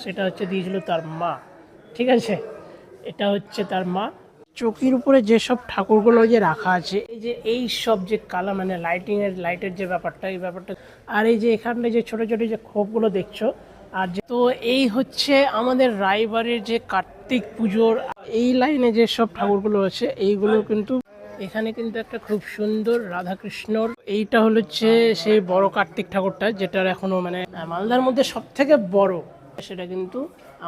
সেটা হচ্ছে দিয়েছিল তার মা। ঠিক আছে, এটা হচ্ছে তার মা। চৌকির উপরে যেসব ঠাকুরগুলো যে রাখা আছে, এই যে এই সব যে কালা মানে লাইটের যে ব্যাপারটা, এই ব্যাপারটা, আর এই যে এখানে যে ছোট ছোট যে খোপগুলো দেখছো, আর যে তো এই হচ্ছে আমাদের রায়বাড়ির যে কার্তিক পুজোর এই লাইনে যে সব ঠাকুরগুলো আছে, এইগুলো কিন্তু এখানে কিন্তু একটা খুব সুন্দর রাধাকৃষ্ণর, এইটা হচ্ছে সেই বড় কার্তিক ঠাকুরটা, যেটার এখনো মানে মালদার মধ্যে সব থেকে বড়, সেটা কিন্তু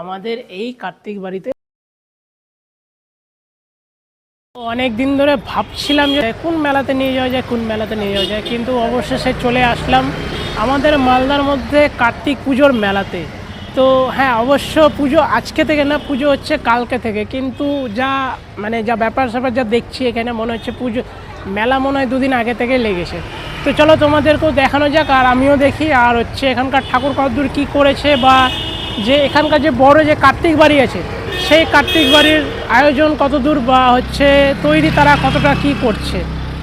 আমাদের এই কার্তিক বাড়িতে। অনেক দিন ধরে ভাবছিলাম যে কোন মেলাতে নিয়ে যাওয়া যায়, কোন মেলাতে নিয়ে যাওয়া যায়, কিন্তু অবশেষে চলে আসলাম আমাদের মালদার মধ্যে কার্তিক পুজোর মেলাতে। তো হ্যাঁ, অবশ্য পুজো আজকে থেকে না, পুজো হচ্ছে কালকে থেকে, কিন্তু যা ব্যাপার স্যাপার যা দেখছি এখানে মনে হচ্ছে পুজো মেলা মনে হয় দুদিন আগে থেকে লেগেছে। তো চলো তোমাদেরকেও দেখানো যাক, আর আমিও দেখি, আর হচ্ছে এখানকার ঠাকুর কতদূর কী করেছে, বা যে এখানকার যে বড় যে কার্তিক বাড়ি আছে, সেই কার্তিক বাড়ির আয়োজন কতদূর, বা হচ্ছে তৈরি তারা কতটা কি করছে।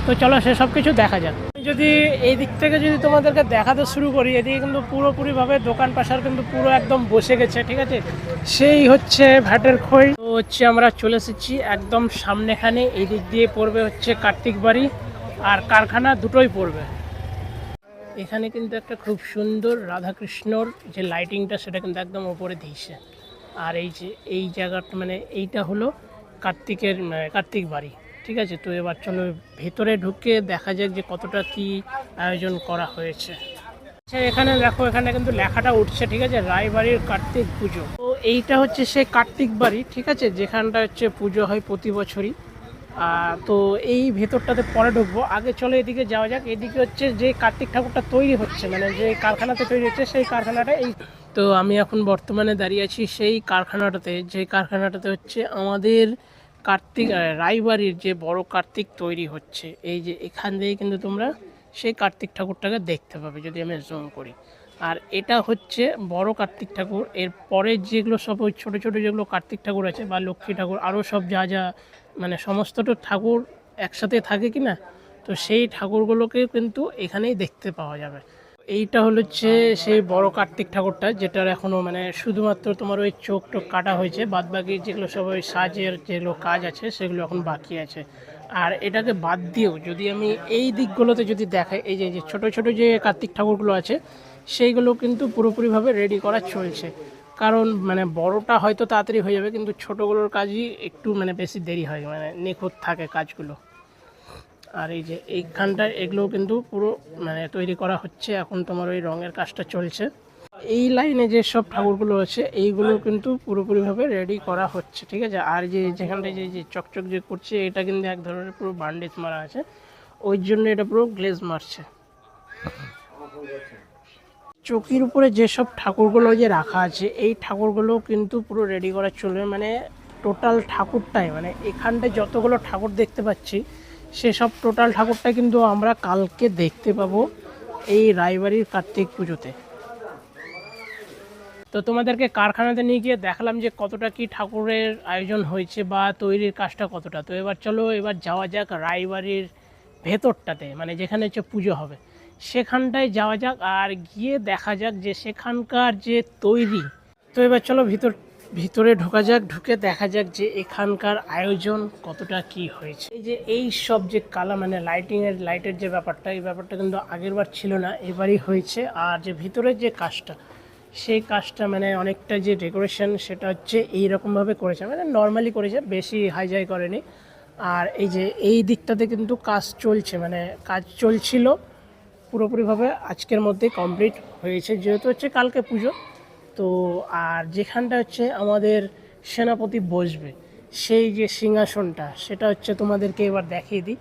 তো চলো সেসব কিছু দেখা যাক। যদি এই দিক থেকে যদি তোমাদেরকে দেখাতে শুরু করি, এদিকে কিন্তু পুরোপুরিভাবে দোকান পাশার কিন্তু পুরো একদম বসে গেছে। ঠিক আছে, সেই হচ্ছে ভ্যাটের খই। তো হচ্ছে আমরা চলে এসেছি একদম সামনেখানে, এই দিক দিয়ে পড়বে হচ্ছে কার্তিক বাড়ি আর কারখানা, দুটোই পড়বে। এখানে কিন্তু একটা খুব সুন্দর রাধাকৃষ্ণর যে লাইটিংটা, সেটা কিন্তু একদম ওপরে দিয়েছে। আর এই যে এই জায়গাটা মানে এইটা হলো কার্তিক বাড়ি। ঠিক আছে, তো এবার চলো ভেতরে ঢুকে দেখা যাক যে কতটা কি আয়োজন করা হয়েছে। আচ্ছা, এখানে দেখো, এখানে কিন্তু লেখাটা উঠছে, ঠিক আছে, রায়বাড়ির কার্তিক পুজো। তো এইটা হচ্ছে সেই কার্তিক বাড়ি, ঠিক আছে, যেখানটা হচ্ছে পুজো হয় প্রতি বছরই। তো এই ভেতরটাতে পরে ঢুকবো, আগে চলো এদিকে যাওয়া যাক। এদিকে হচ্ছে যে কার্তিক ঠাকুরটা তৈরি হচ্ছে, মানে যে কারখানাতে তৈরি হচ্ছে, সেই কারখানাটা এই। তো আমি এখন বর্তমানে দাঁড়িয়ে আছি সেই কারখানাটাতে, যে কারখানাটাতে হচ্ছে আমাদের রায়বাড়ির যে বড় কার্তিক তৈরি হচ্ছে। এই যে এখান দিয়ে কিন্তু তোমরা সেই কার্তিক ঠাকুরটাকে দেখতে পাবে যদি আমি জুম করি। আর এটা হচ্ছে বড় কার্তিক ঠাকুর। এর পরে যেগুলো সব ওই ছোটো ছোটো যেগুলো কার্তিক ঠাকুর আছে, বা লক্ষ্মী ঠাকুর, আরও সব যা যা মানে সমস্তটা ঠাকুর একসাথে থাকে কি না, তো সেই ঠাকুরগুলোকে কিন্তু এখানেই দেখতে পাওয়া যাবে। এইটা হচ্ছে সেই বড় কার্তিক ঠাকুরটা, যেটার এখনও মানে শুধুমাত্র তোমার ওই চোখ টোক কাটা হয়েছে, বাদবাকি যেগুলো সব ওই সাজের যেগুলো কাজ আছে সেগুলো এখন বাকি আছে। আর এটাকে বাদ দিয়েও যদি আমি এই দিকগুলোতে যদি দেখাই, এই যে ছোটো ছোটো যে কার্তিক ঠাকুরগুলো আছে, সেইগুলো কিন্তু পুরোপুরিভাবে রেডি করা চলছে। কারণ মানে বড়টা হয়তো তাড়াতাড়ি হয়ে যাবে, কিন্তু ছোটোগুলোর কাজই একটু মানে বেশি দেরি হয়, মানে নিখুঁত থাকে কাজগুলো। আর এই যে এইখানটায় এগুলোও কিন্তু পুরো মানে তৈরি করা হচ্ছে, এখন তোমার ওই রঙের কাজটা চলছে। এই লাইনে যে সব ঠাকুরগুলো আছে, এইগুলো কিন্তু পুরোপুরিভাবে রেডি করা হচ্ছে। ঠিক আছে, আর যেখানটায় যে চকচক যে করছে, এটা কিন্তু এক ধরনের পুরো বান্ডেজ মারা আছে, ওই জন্য এটা পুরো গ্লেজ মারছে। চৌকির উপরে যেসব ঠাকুরগুলো যে রাখা আছে, এই ঠাকুরগুলো কিন্তু পুরো রেডি করা চলবে, মানে টোটাল ঠাকুরটাই, মানে এখানটায় যতগুলো ঠাকুর দেখতে পাচ্ছি, সেসব টোটাল ঠাকুরটা কিন্তু আমরা কালকে দেখতে পাবো এই রায়বাড়ির কার্তিক পুজোতে। তো তোমাদেরকে কারখানাতে নিয়ে গিয়ে দেখালাম যে কতটা কি ঠাকুরের আয়োজন হয়েছে বা তৈরির কাজটা কতটা। তো এবার চলো এবার যাওয়া যাক রায়বাড়ির ভেতরটাতে, মানে যেখানে হচ্ছে পুজো হবে, সেখানটায় যাওয়া যাক, আর গিয়ে দেখা যাক যে সেখানকার যে তৈরি। তো এবার চলো ভিতরে ঢোকা যাক, ঢুকে দেখা যাক যে এখানকার আয়োজন কতটা কি হয়েছে। এই যে এই সব যে কালা মানে লাইটের যে ব্যাপারটা, এই ব্যাপারটা কিন্তু আগেরবার ছিল না, এবারই হয়েছে। আর যে ভিতরের যে কাজটা, সেই কাজটা মানে অনেকটা যে ডেকোরেশন, সেটা হচ্ছে এইরকমভাবে করেছে, মানে নর্মালি করেছে, বেশি হাইজাই করেনি। আর এই যে এই দিকটাতে কিন্তু কাজ চলছে, মানে কাজ চলছিল, পুরোপুরিভাবে আজকের মধ্যে কমপ্লিট হয়েছে, যেহেতু হচ্ছে কালকে পুজো। তো আর যেখানটা হচ্ছে আমাদের সেনাপতি বসবে, সেই যে সিংহাসনটা, সেটা হচ্ছে তোমাদেরকে এবার দেখিয়ে দিই।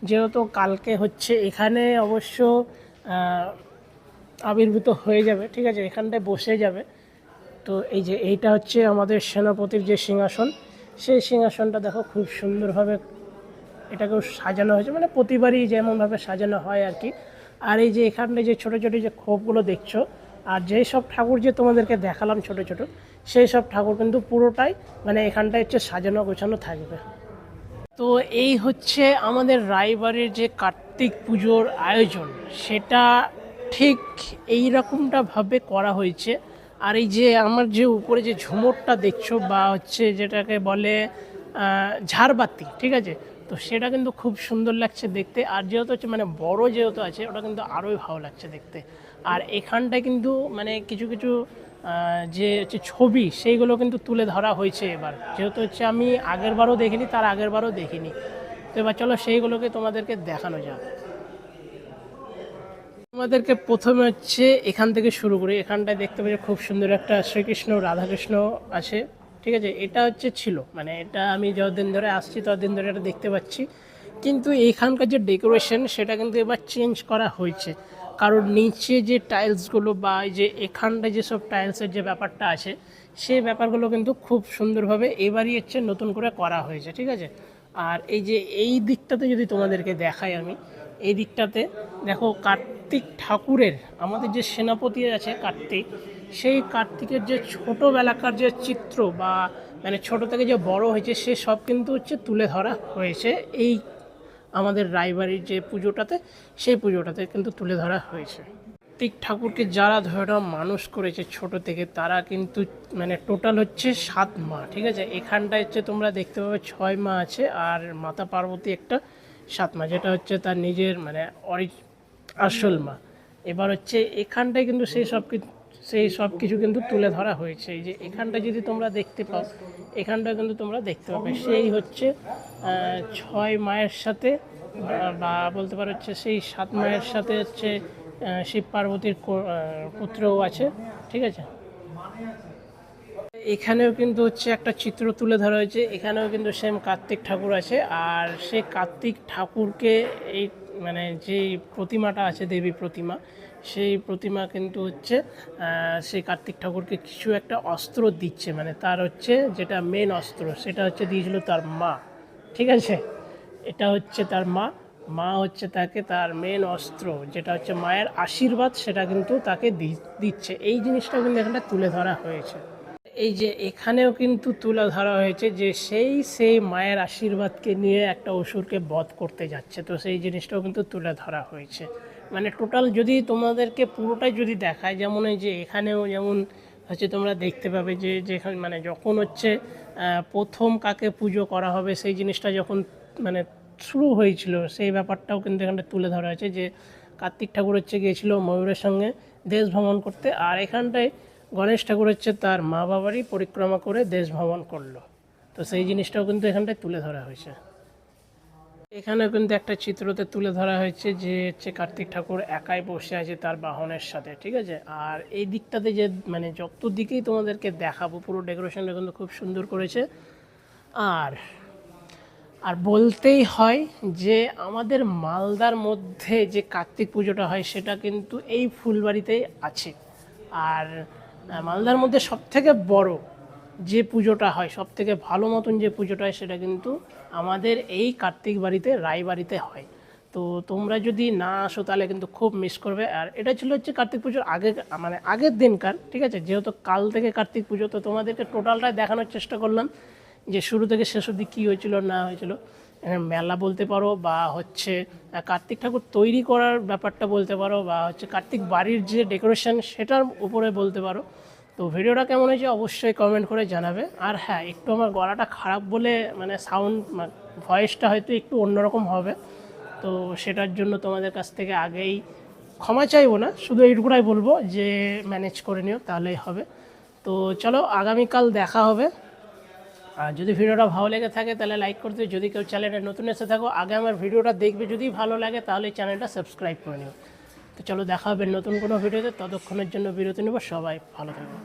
যেহেতু কালকে হচ্ছে এখানে অবশ্য আবির্ভূত হয়ে যাবে, ঠিক আছে, এখানটায় বসে যাবে। তো এই যে এইটা হচ্ছে আমাদের সেনাপতির যে সিংহাসন, সেই সিংহাসনটা দেখো খুব সুন্দরভাবে এটাকেও সাজানো হয়েছে, মানে প্রতিবারই যেমনভাবে সাজানো হয় আর কি। আর এই যে এখানটায় যে ছোটো ছোটো যে খোপগুলো দেখছো, আর যেই সব ঠাকুর যে তোমাদেরকে দেখালাম ছোটো ছোটো, সেই সব ঠাকুর কিন্তু পুরোটাই মানে এখানটায় হচ্ছে সাজানো গোছানো থাকবে। তো এই হচ্ছে আমাদের রায়বাড়ির যে কার্তিক পুজোর আয়োজন, সেটা ঠিক এই রকমটাভাবে করা হয়েছে। আর এই যে আমার যে উপরে যে ঝুমুরটা দেখছো বা হচ্ছে যেটাকে বলে ঝাড়বাতি, ঠিক আছে, তো সেটা কিন্তু খুব সুন্দর লাগছে দেখতে। আর যেহেতু হচ্ছে মানে বড় যেহেতু আছে, ওটা কিন্তু আরোই ভালো লাগছে দেখতে। আর এখানটায় কিন্তু মানে কিছু কিছু যে হচ্ছে ছবি সেইগুলো কিন্তু তুলে ধরা হয়েছে এবার, যেহেতু হচ্ছে আমি আগের বারও দেখিনি, তার আগের বারও দেখিনি। তো এবার চলো সেইগুলোকে তোমাদেরকে দেখানো যাক। তোমাদেরকে প্রথমে হচ্ছে এখান থেকে শুরু করি। এখানটায় দেখতে পাচ্ছি খুব সুন্দর একটা শ্রীকৃষ্ণ রাধাকৃষ্ণ আছে, ঠিক আছে। এটা হচ্ছে ছিল মানে এটা আমি যতদিন ধরে আসছি ততদিন ধরে এটা দেখতে পাচ্ছি, কিন্তু এইখানকার যে ডেকোরেশন সেটা কিন্তু এবার চেঞ্জ করা হয়েছে। কারণ নিচে যে টাইলসগুলো বা এই যে এখানটায় যেসব টাইলসের যে ব্যাপারটা আছে, সেই ব্যাপারগুলো কিন্তু খুব সুন্দরভাবে এবারই হচ্ছে নতুন করে করা হয়েছে, ঠিক আছে। আর এই যে এই দিকটাতে যদি তোমাদেরকে দেখাই আমি, এই দিকটাতে দেখো কার্তিক ঠাকুরের, আমাদের যে সেনাপতি আছে কার্তিক, সেই কার্তিকের যে ছোটোবেলাকার যে চিত্র বা মানে ছোটো থেকে যে বড় হয়েছে সে সব কিন্তু হচ্ছে তুলে ধরা হয়েছে এই আমাদের রায়বাড়ির যে পুজোটাতে, সেই পুজোটাতে কিন্তু তুলে ধরা হয়েছে। কার্তিক ঠাকুরকে যারা ধরে মানুষ করেছে ছোট থেকে, তারা কিন্তু মানে টোটাল হচ্ছে 7 মা, ঠিক আছে। এখানটায় হচ্ছে তোমরা দেখতে পাবে 6 মা আছে, আর মাতা পার্বতী একটা 7 মা, যেটা হচ্ছে তার নিজের মানে আসল মা। এবার হচ্ছে এখানটায় কিন্তু সেই সব কিছু কিন্তু তুলে ধরা হয়েছে। এই যে এখানটা যদি তোমরা দেখতে পাও, এখানটা কিন্তু তোমরা দেখতে পাবে সেই হচ্ছে 6 মায়ের সাথে বা বলতে পারো হচ্ছে সেই 7 মায়ের সাথে হচ্ছে শিব পার্বতীর পুত্রও আছে, ঠিক আছে। এখানেও কিন্তু হচ্ছে একটা চিত্র তুলে ধরা হয়েছে, এখানেও কিন্তু সেম কার্তিক ঠাকুর আছে। আর সেই কার্তিক ঠাকুরকে এই মানে যে প্রতিমাটা আছে, দেবী প্রতিমা, সেই প্রতিমা কিন্তু হচ্ছে সেই কার্তিক ঠাকুরকে কিছু একটা অস্ত্র দিচ্ছে, মানে তার হচ্ছে যেটা মেন অস্ত্র সেটা হচ্ছে দিয়েছিল তার মা, ঠিক আছে। এটা হচ্ছে তার মা, মা হচ্ছে তাকে তার মেন অস্ত্র যেটা হচ্ছে মায়ের আশীর্বাদ, সেটা কিন্তু তাকে দিচ্ছে। এই জিনিসটা কিন্তু এখানটা তুলে ধরা হয়েছে। এই যে এখানেও কিন্তু তুলে ধরা হয়েছে যে সেই মায়ের আশীর্বাদকে নিয়ে একটা অসুরকে বধ করতে যাচ্ছে, তো সেই জিনিসটাও কিন্তু তুলে ধরা হয়েছে। মানে টোটাল যদি তোমাদেরকে পুরোটাই যদি দেখায়, যেমন এই যে এখানেও যেমন হচ্ছে তোমরা দেখতে পাবে যে যেখানে মানে যখন হচ্ছে প্রথম কাকে পুজো করা হবে সেই জিনিসটা যখন মানে শুরু হয়েছিল, সেই ব্যাপারটাও কিন্তু এখানটা তুলে ধরা হয়েছে যে কার্তিক ঠাকুর হচ্ছে গিয়েছিল ময়ূরের সঙ্গে দেশ ভ্রমণ করতে, আর এখানটায় গণেশ ঠাকুর হচ্ছে তার মা বাবারই পরিক্রমা করে দেশ ভ্রমণ করলো, তো সেই জিনিসটাও কিন্তু এখানটায় তুলে ধরা হয়েছে। এখানেও কিন্তু একটা চিত্রতে তুলে ধরা হয়েছে যে হচ্ছে কার্তিক ঠাকুর একাই বসে আছে তার বাহনের সাথে, ঠিক আছে। আর এই দিকটাতে যে মানে যত দিকেই তোমাদেরকে দেখাবো পুরো ডেকোরেশনটা কিন্তু খুব সুন্দর করেছে। আর আর বলতেই হয় যে আমাদের মালদার মধ্যে যে কার্তিক পুজোটা হয় সেটা কিন্তু এই ফুলবাড়িতেই আছে। আর মালদার মধ্যে সবথেকে বড় যে পুজোটা হয়, সবথেকে ভালো মতন যে পুজোটা হয়, সেটা কিন্তু আমাদের এই কার্তিক বাড়িতে রায়বাড়িতে হয়। তো তোমরা যদি না আসো তাহলে কিন্তু খুব মিস করবে। আর এটা ছিল হচ্ছে কার্তিক পুজোর আগে মানে আগের দিনকার, ঠিক আছে। যেহেতু কাল থেকে কার্তিক পুজো, তো তোমাদেরকে টোটালটাই দেখানোর চেষ্টা করলাম যে শুরু থেকে শেষ অবধি কী হয়েছিল না হয়েছিল। মেলা বলতে পারো বা হচ্ছে কার্তিক ঠাকুর তৈরি করার ব্যাপারটা বলতে পারো, বা হচ্ছে কার্তিক বাড়ির যে ডেকোরেশন সেটার উপরে বলতে পারো। তো ভিডিওটা কেমন হয়েছে অবশ্যই কমেন্ট করে জানাবে। আর হ্যাঁ, একটু আমার গলাটা খারাপ বলে মানে সাউন্ড ভয়েসটা হয়তো একটু অন্যরকম হবে, তো সেটার জন্য তোমাদের কাছ থেকে আগেই ক্ষমা চাইবো না, শুধু এইটুকুটাই বলবো যে ম্যানেজ করে নিও তাহলেই হবে। তো চলো আগামীকাল দেখা হবে। আর যদি ভিডিওটা ভালো লেগে থাকে তাহলে লাইক করতে, যদি কেউ চ্যানেলে নতুন এসে থাকো আগে আমার ভিডিওটা দেখবে, যদি ভালো লাগে তাহলে চ্যানেলটা সাবস্ক্রাইব করে নিও। তো চলো দেখা হবে নতুন কোনো ভিডিওতে, ততক্ষণের জন্য বিরতি নেব। সবাই ভালো থাকবে।